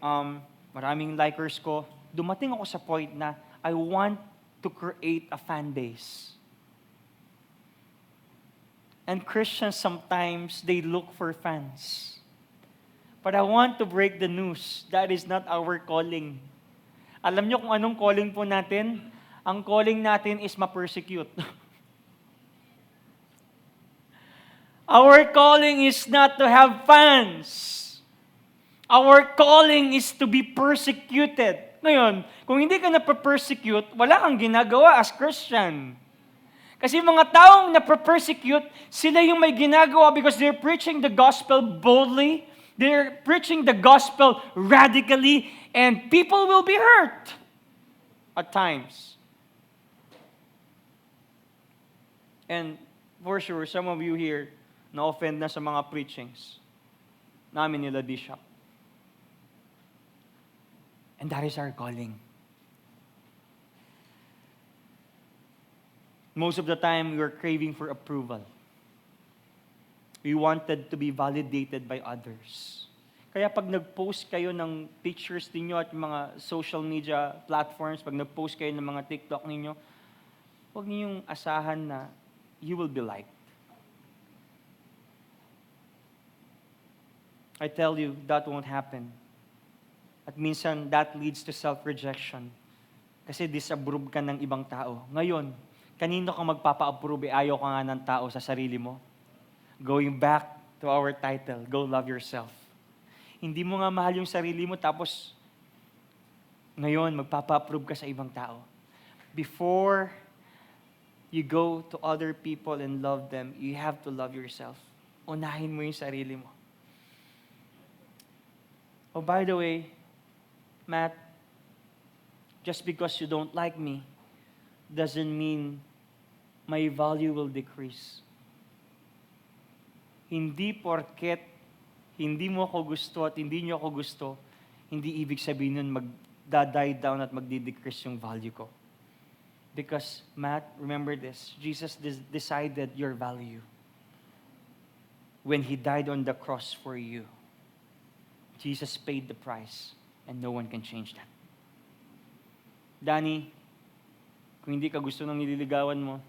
maraming likers ko. Dumating ako sa point na I want to create a fan base. And Christians sometimes, they look for fans. But I want to break the news. That is not our calling. Alam niyo kung anong calling po natin? Ang calling natin is ma-persecute. Our calling is not to have fans. Our calling is to be persecuted. Ngayon, kung hindi ka na-persecute, wala kang ginagawa as Christian. Kasi mga taong na-persecute, sila yung may ginagawa because they're preaching the gospel boldly, they're preaching the gospel radically, and people will be hurt at times. And for sure, some of you here na-offend na sa mga preachings namin nila Bishop. And that is our calling. Most of the time, we are craving for approval. We wanted to be validated by others. Kaya pag nag-post kayo ng pictures ninyo at mga social media platforms, pag nag-post kayo ng mga TikTok ninyo, huwag ninyong asahan na you will be liked. I tell you, that won't happen. At minsan, that leads to self-rejection. Kasi disapprove ka ng ibang tao. Ngayon, kanino ka magpapa-approve? Ayaw ka nga ng tao sa sarili mo. Going back to our title, Go Love Yourself. Hindi mo nga mahal yung sarili mo, tapos ngayon, magpapa-approve ka sa ibang tao. Before you go to other people and love them, you have to love yourself. Unahin mo yung sarili mo. Oh, by the way, Matt, just because you don't like me doesn't mean my value will decrease. Hindi porket hindi mo ako gusto at hindi niyo ako gusto, hindi ibig sabihin nun magda-die down at magdi-decrease yung value ko. Because, Matt, remember this, Jesus decided your value when He died on the cross for you. Jesus paid the price, and no one can change that. Danny, kung hindi ka gusto ng nililigawan mo,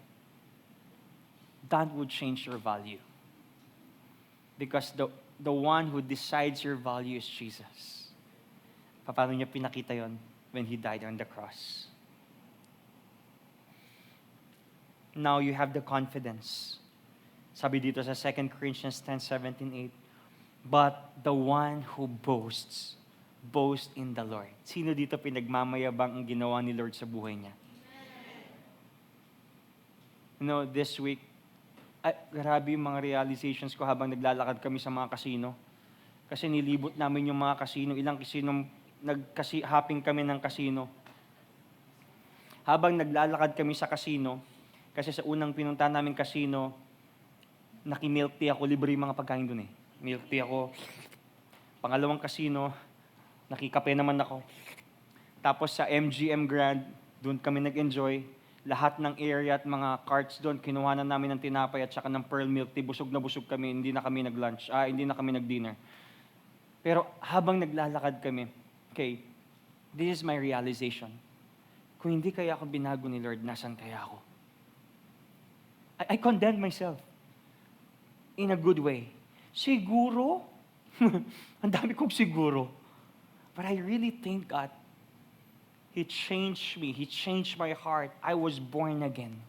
that would change your value. Because the one who decides your value is Jesus. Paano niya pinakita yon? When He died on the cross. Now you have the confidence. Sabi dito sa 2 Corinthians 10:17-8, but the one who boasts in the Lord. Sino dito pinagmamayabang ang ginawa ni Lord sa buhay niya? You know, this week, grabe yung mga realizations ko habang naglalakad kami sa mga kasino. Kasi nilibot namin yung mga kasino. Ilang kasino, hopping kami ng kasino. Habang naglalakad kami sa kasino, kasi sa unang pinunta namin kasino, naki-milk tea ako, libre yung mga pagkain dun eh. Milk tea ako. Pangalawang kasino, nakikape naman ako. Tapos sa MGM Grand, doon kami nag-enjoy. Lahat ng area at mga carts doon, kinuha na namin ng tinapay at saka ng pearl milk tea. Busog na busog kami, hindi na kami nag-lunch. Hindi na kami nag-dinner. Pero habang naglalakad kami, okay, this is my realization. Kung hindi kaya ako binago ni Lord, nasan kaya ako? I condemned myself in a good way. Siguro? Ang dami kong siguro. But I really thank God. He changed me. He changed my heart. I was born again.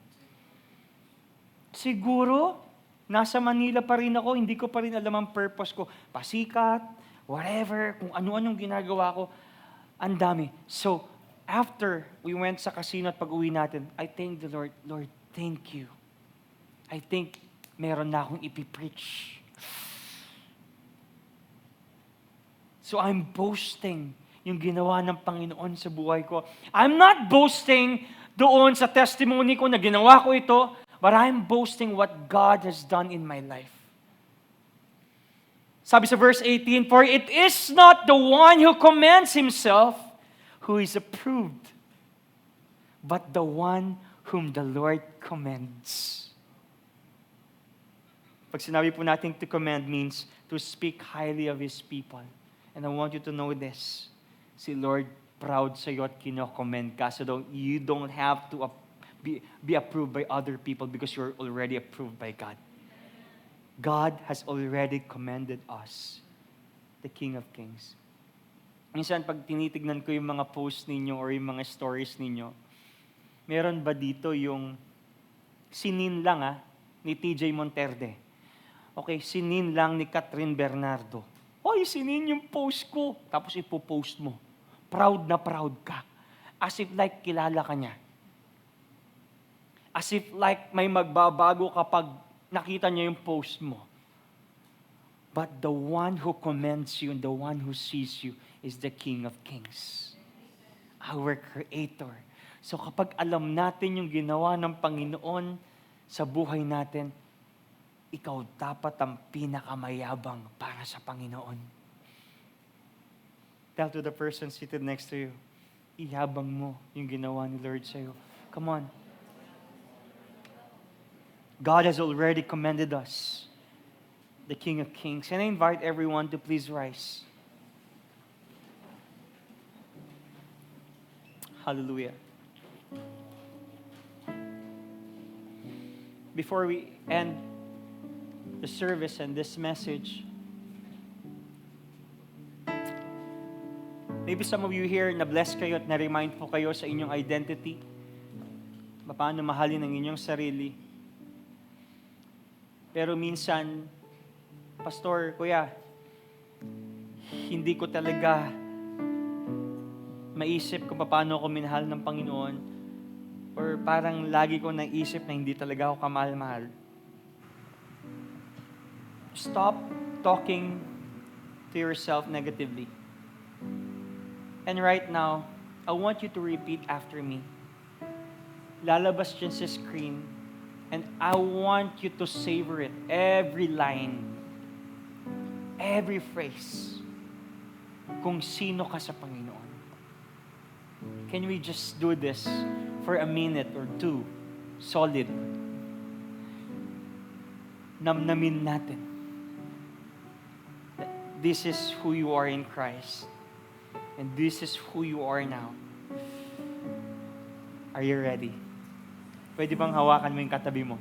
Siguro, nasa Manila pa rin ako, hindi ko pa rin alam ang purpose ko. Pasikat, whatever, kung ano-anong ginagawa ko, ang dami. So, after we went sa casino at pag-uwi natin, I thank the Lord, Lord, thank you. I think meron na akong ipipreach. So I'm boasting yung ginawa ng Panginoon sa buhay ko. I'm not boasting doon sa testimony ko na ginawa ko ito, but I'm boasting what God has done in my life. Sabi sa verse 18, for it is not the one who commends himself who is approved, but the one whom the Lord commends. Pag sinabi po natin to commend means to speak highly of His people. And I want you to know this. Si Lord proud sa iyo at kino-commend ka. So you don't have to be approved by other people because you're already approved by God. God has already commended us, the King of Kings. Minsan pag tinitignan ko yung mga posts ninyo or yung mga stories ninyo, meron ba dito yung sinin lang ni TJ Monterde? Okay, sinin lang ni Catherine Bernardo. Oy, sinin yung post ko. Tapos ipopost mo. Proud na proud ka. As if like kilala ka niya. As if like may magbabago kapag nakita niya yung post mo. But the one who commends you and the one who sees you is the King of Kings. Our Creator. So kapag alam natin yung ginawa ng Panginoon sa buhay natin, ikaw dapat ang pinakamayabang para sa Panginoon. Tell to the person seated next to you, iyabang mo yung ginawa ni Lord sa'yo. Come on. God has already commended us, the King of Kings. And I invite everyone to please rise. Hallelujah. Before we end the service and this message, maybe some of you here na-bless kayo at na-remind po kayo sa inyong identity. Paano mahalin ang inyong sarili. Pero minsan, Pastor, Kuya, hindi ko talaga maisip kung paano ako minahal ng Panginoon. Or parang lagi ko naisip na hindi talaga ako kamahal-mahal. Stop talking to yourself negatively. And right now, I want you to repeat after me. Lalabas dyan sa screen. And I want you to savor it. Every line. Every phrase. Kung sino ka sa Panginoon. Can we just do this for a minute or two? Solid. Namnamin natin. This is who you are in Christ. And this is who you are now. Are you ready? Pwede bang hawakan mo yung katabi mo?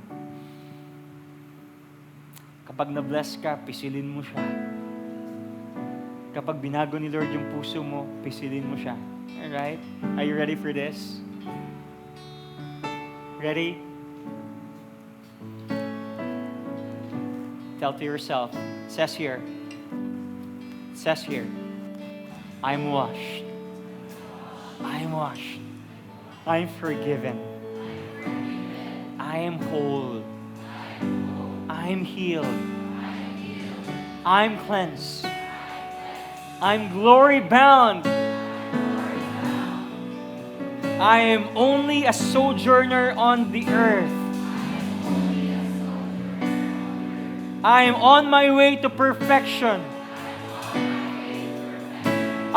Kapag na-bless ka, pisilin mo siya. Kapag binago ni Lord yung puso mo, pisilin mo siya. Alright? Are you ready for this? Ready? Tell to yourself. Says here, I'm washed. I'm washed. I'm forgiven. I am whole. I'm healed. I'm cleansed. I'm glory bound. I am only a sojourner on the earth. I am on my way to perfection.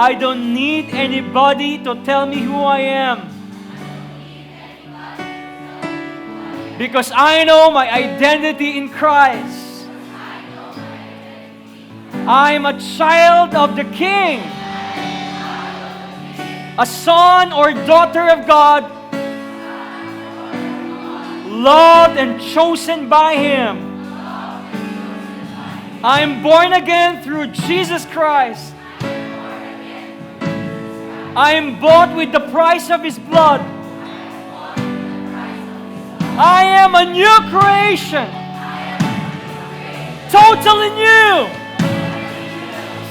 I don't need anybody to tell me who I am. Because I know my identity in Christ. I'm a child of the King. A son or daughter of God, loved and chosen by Him. I am born again through Jesus Christ. I am bought with the price of His blood. I am a new creation. Totally new.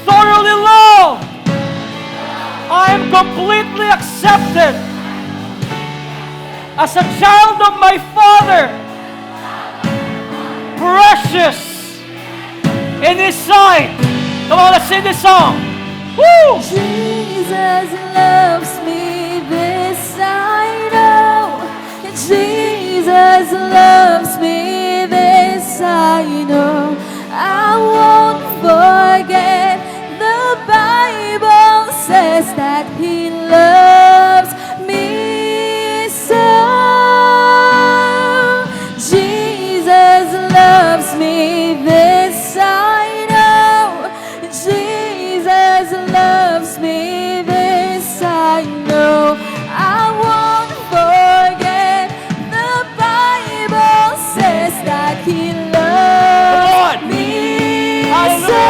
Thoroughly loved. I am completely accepted as a child of my Father. Precious in His sight. Come on, let's sing this song. Woo! Jesus loves me, this I know. Jesus loves me, this I know. I won't forget. The Bible says that He loves me so. Jesus loves me, this I know. Jesus loves me, this I know. I won't forget. The Bible says that He loves me so.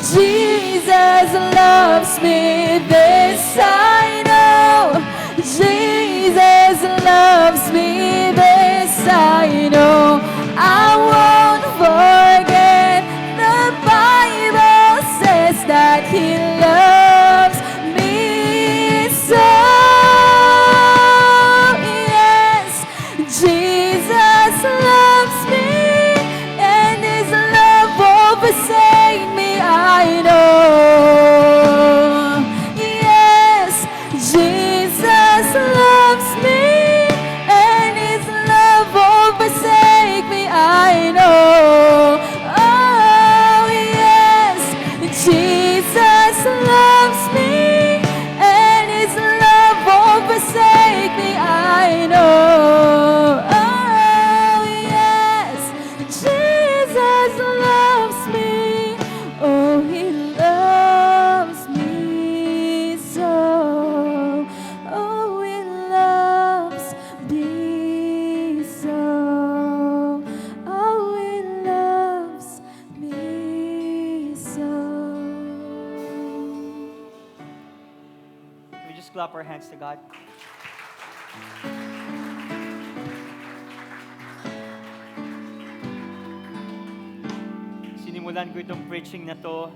Jesus loves me, this I know. Jesus loves me, this I know. I won't forget. The Bible says that He loves me so. Yes, Jesus loves me, and His love overtakes me, I know. Yes, Jesus loves me, and His love overtakes me, I know. Oh, yes, Jesus loves me, and His love overtakes me, I know. Oh, yes, Jesus loves me. Oh, He loves me so. Oh, He loves me so. Oh, He loves me so. Can we just clap our hands to God? Sinimulan ko itong preaching na to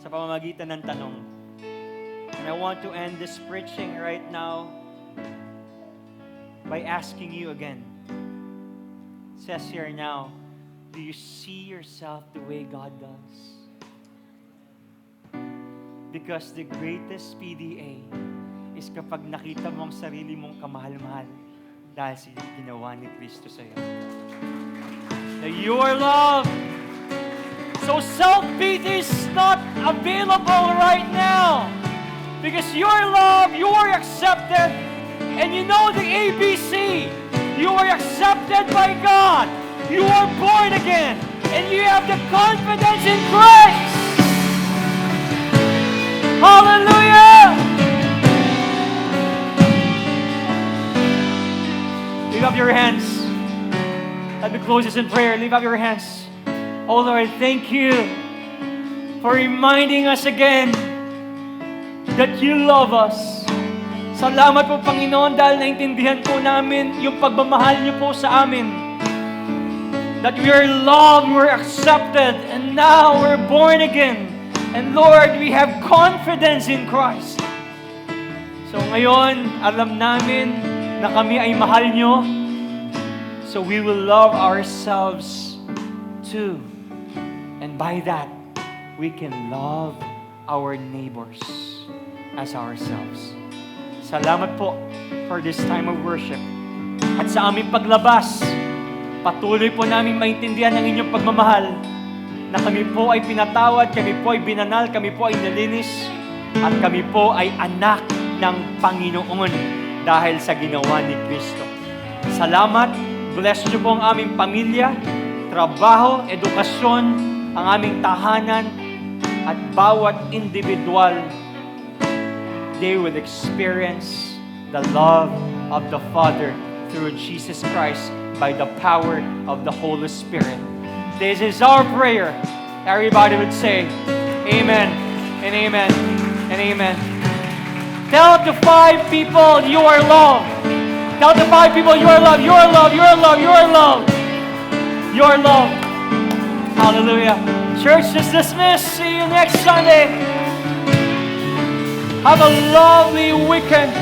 sa pamamagitan ng tanong. And I want to end this preaching right now by asking you again. It says here now, do you see yourself the way God does? Because the greatest PDA is kapag nakita mo ang sarili mong kamahal-mahal dahil sa ginawa ni Kristo sa iyo. That you are loved. So self-pity is not available right now. Because you're loved, you are accepted, and you know the ABC. You are accepted by God. You are born again, and you have the confidence in Christ. Hallelujah! Lift up your hands. Let me close this in prayer. Lift up your hands. Oh Lord, thank you for reminding us again that you love us. Salamat po, Panginoon, dahil naintindihan po namin yung pagmamahal niyo po sa amin. That we are loved, we're accepted, and now we're born again. And Lord, we have confidence in Christ. So ngayon, alam namin na kami ay mahal niyo. So we will love ourselves too. And by that, we can love our neighbors as ourselves. Salamat po for this time of worship. At sa aming paglabas, patuloy po namin maintindihan ang inyong pagmamahal na kami po ay pinatawad, kami po ay binanal, kami po ay nalinis, at kami po ay anak ng Panginoon dahil sa ginawa ni Kristo. Salamat, bless niyo po ang aming pamilya, trabaho, edukasyon, ang aming tahanan, at bawat individual, they will experience the love of the Father through Jesus Christ by the power of the Holy Spirit. This is our prayer. Everybody would say, Amen, and Amen, and Amen. Tell the 5 people you are loved. Tell the 5 people you are loved, you are loved, you are loved, you are loved. You are loved. Hallelujah. Church is dismissed. See you next Sunday. Have a lovely weekend.